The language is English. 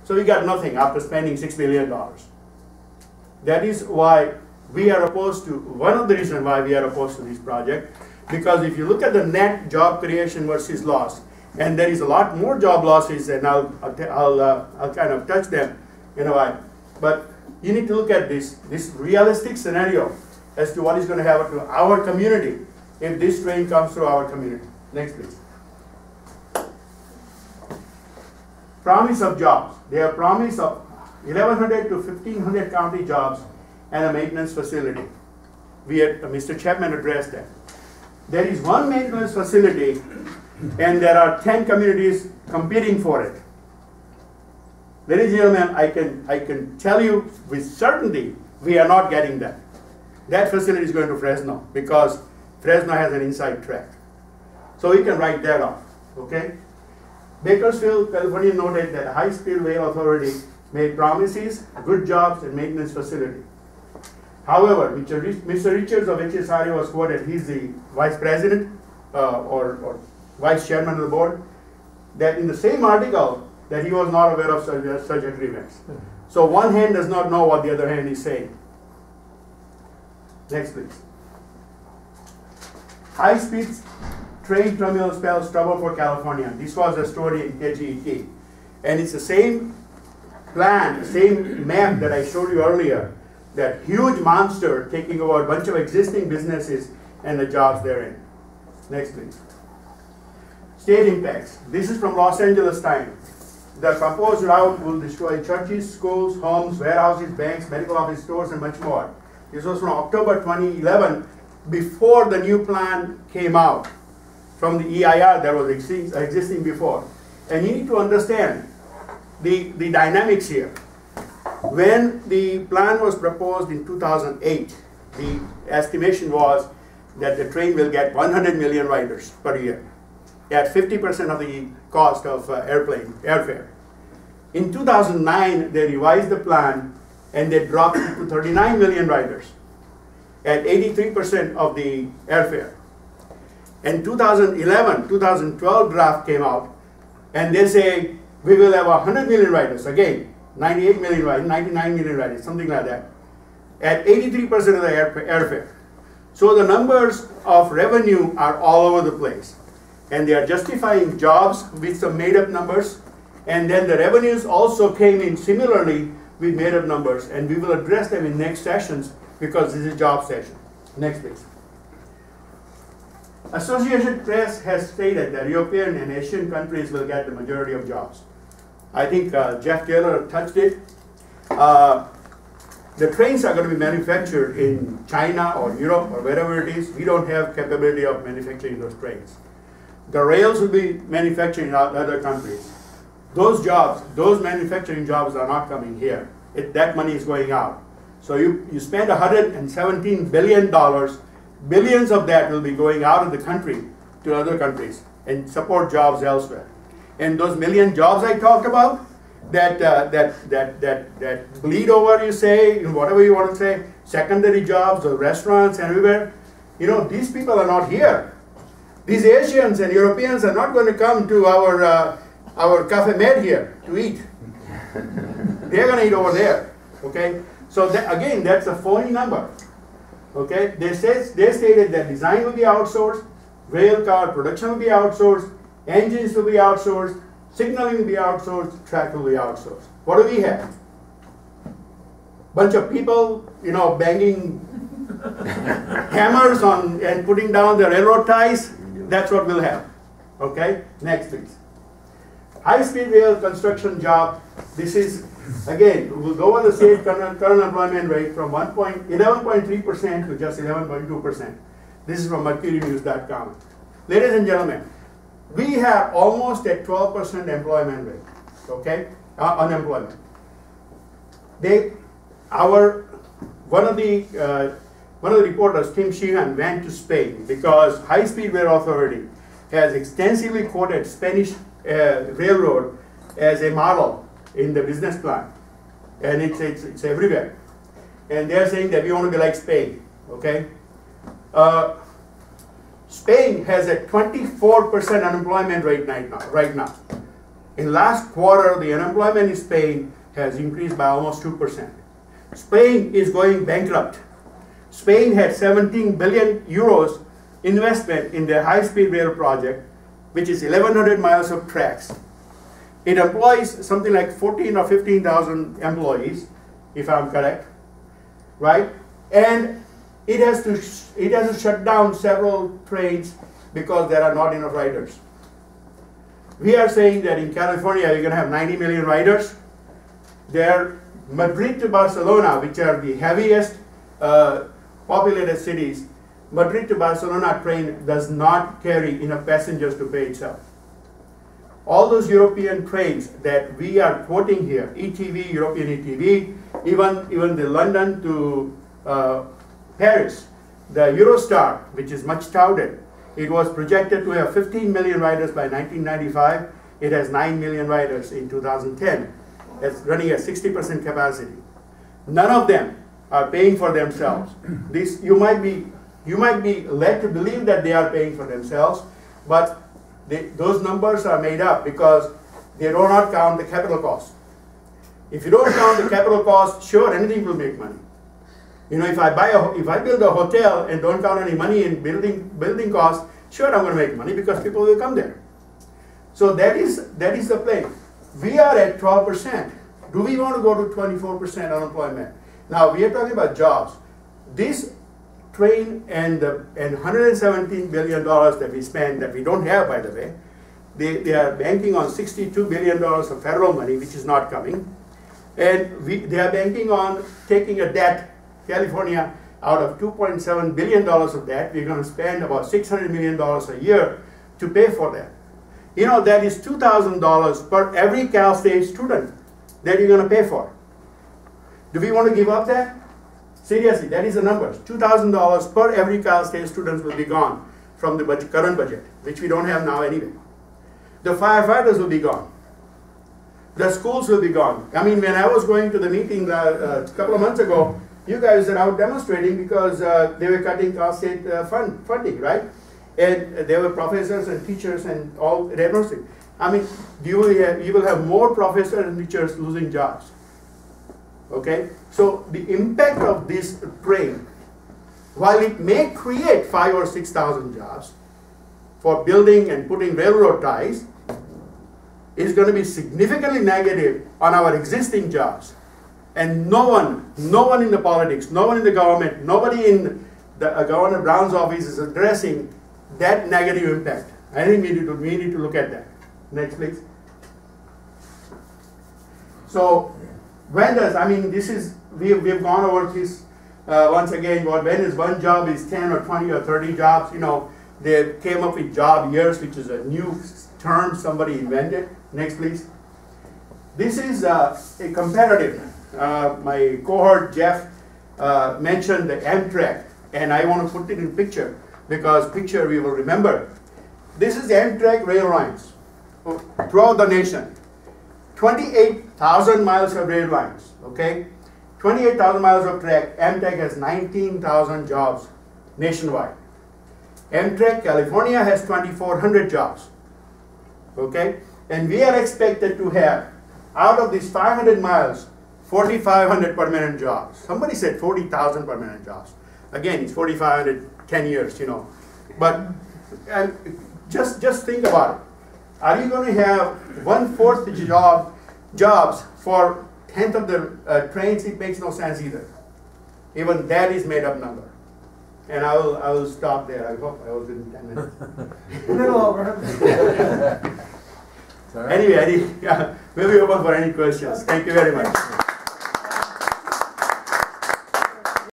So we got nothing after spending $6 billion. That is why we are opposed to, one of the reasons why we are opposed to this project, because if you look at the net job creation versus loss, and there is a lot more job losses, and I'll kind of touch them in a while. But you need to look at this realistic scenario as to what is going to happen to our community if this train comes through our community. Next, please. Promise of jobs. They have promise of 1,100 to 1,500 county jobs and a maintenance facility. Mr. Chapman addressed that. There is one maintenance facility and there are 10 communities competing for it. Ladies and gentlemen, I can tell you with certainty we are not getting that. That facility is going to Fresno because Fresno has an inside track. So we can write that off, okay? Bakersfield, California noted that High-Speed Rail Authority made promises, good jobs, and maintenance facility. However, Mr. Richards of HSR was quoted, he's the vice president or vice chairman of the board, that in the same article that he was not aware of such agreements. So one hand does not know what the other hand is saying. Next, please. High-speed train terminal spells trouble for California. This was a story in KGET. And it's the same plan, the same map that I showed you earlier, that huge monster taking over a bunch of existing businesses and the jobs therein. Next, please. State impacts. This is from Los Angeles Times. The proposed route will destroy churches, schools, homes, warehouses, banks, medical office stores, and much more. This was from October 2011, before the new plan came out from the EIR that was existing before. And you need to understand the dynamics here. When the plan was proposed in 2008, the estimation was that the train will get 100 million riders per year at 50% of the cost of airfare. In 2009, they revised the plan and they dropped it to 39 million riders at 83% of the airfare. In 2012 draft came out and they say we will have 100 million riders, again 98 million riders, 99 million riders, something like that, at 83% of the airfare. So the numbers of revenue are all over the place. And they are justifying jobs with some made-up numbers. And then the revenues also came in similarly with made-up numbers. And we will address them in next sessions because this is job session. Next, please. Associated Press has stated that European and Asian countries will get the majority of jobs. I think Jeff Taylor touched it. The trains are going to be manufactured in China or Europe or wherever it is. We don't have capability of manufacturing those trains. The rails will be manufactured in other countries. Those jobs, those manufacturing jobs are not coming here. That money is going out. So you spend $117 billion, billions of that will be going out of the country to other countries and support jobs elsewhere. And those million jobs I talked about, that bleed over, you say, whatever you want to say, secondary jobs or restaurants everywhere, you know, these people are not here. These Asians and Europeans are not going to come to our Cafe Med here to eat. They're going to eat over there, okay? So again, that's a phony number, okay? They stated that design will be outsourced, rail car production will be outsourced, engines will be outsourced, signaling will be outsourced, track will be outsourced. What do we have? Bunch of people, you know, banging hammers on and putting down the railroad ties. That's what we'll have. Okay? Next, please. High-speed rail construction job. This is, again, we'll go over the state current employment rate from 11.3% to just 11.2%. This is from mercurynews.com. Ladies and gentlemen, we have almost a 12% employment rate, okay? Unemployment. One of the reporters, Tim Sheehan, went to Spain because High-Speed Rail Authority has extensively quoted Spanish railroad as a model in the business plan, and it's everywhere. And they're saying that we want to be like Spain, okay? Spain has a 24% unemployment rate right now. In last quarter, the unemployment in Spain has increased by almost 2%. Spain is going bankrupt. Spain had 17 billion euros investment in their high-speed rail project, which is 1,100 miles of tracks. It employs something like 14 or 15,000 employees, if I'm correct, right? And it has to shut down several trains because there are not enough riders. We are saying that in California you're going to have 90 million riders. There, Madrid to Barcelona, which are the heaviest populated cities, Madrid to Barcelona train does not carry enough passengers to pay itself. All those European trains that we are quoting here, ETV, European ETV, even the London to Paris, the Eurostar, which is much touted, it was projected to have 15 million riders by 1995. It has 9 million riders in 2010. It's running at 60% capacity. None of them are paying for themselves. This, you might be led to believe that they are paying for themselves, but those numbers are made up because they do not count the capital cost. If you don't count the capital cost, sure, anything will make money. You know, if I build a hotel and don't count any money in building costs, sure, I'm going to make money because people will come there. So that is the play. We are at 12%. Do we want to go to 24% unemployment? Now we are talking about jobs. This train and $117 billion that we spend, that we don't have, by the way, they are banking on $62 billion of federal money, which is not coming, and they are banking on taking a debt. California, out of $2.7 billion of debt, we're going to spend about $600 million a year to pay for that. You know, that is $2,000 per every Cal State student that you're going to pay for. Do we want to give up that? Seriously, that is the numbers. $2,000 per every Cal State student will be gone from the current budget, which we don't have now anyway. The firefighters will be gone. The schools will be gone. I mean, when I was going to the meeting a couple of months ago, you guys are out demonstrating because they were cutting Cal State funding, right? And there were professors and teachers and all demonstrating. I mean, you will have more professors and teachers losing jobs. Okay? So the impact of this train, while it may create 5,000 or 6,000 jobs for building and putting railroad ties, is going to be significantly negative on our existing jobs. And no one in the politics, no one in the government, nobody in the Governor Brown's office is addressing that negative impact. I think we need to look at that. Next, please. So, when does, I mean, this is, we've gone over this once again, when is one job is 10 or 20 or 30 jobs, you know, they came up with job years, which is a new term somebody invented. Next, please. This is a comparative. My cohort Jeff mentioned the Amtrak, and I want to put it in picture because picture we will remember. This is the Amtrak rail lines throughout the nation. 28,000 miles of rail lines, okay? 28,000 miles of track. Amtrak has 19,000 jobs nationwide. Amtrak California has 2,400 jobs, okay? And we are expected to have, out of these 500 miles, 4,500 permanent jobs. Somebody said 40,000 permanent jobs. Again, it's 4,500, 10 years, you know. But just think about it. Are you going to have 1/4 jobs for 1/10 of the trains? It makes no sense either. Even that is made up number. And I will stop there. I hope I was in 10 minutes. A little over. Anyway, we'll be open for any questions. Thank you very much.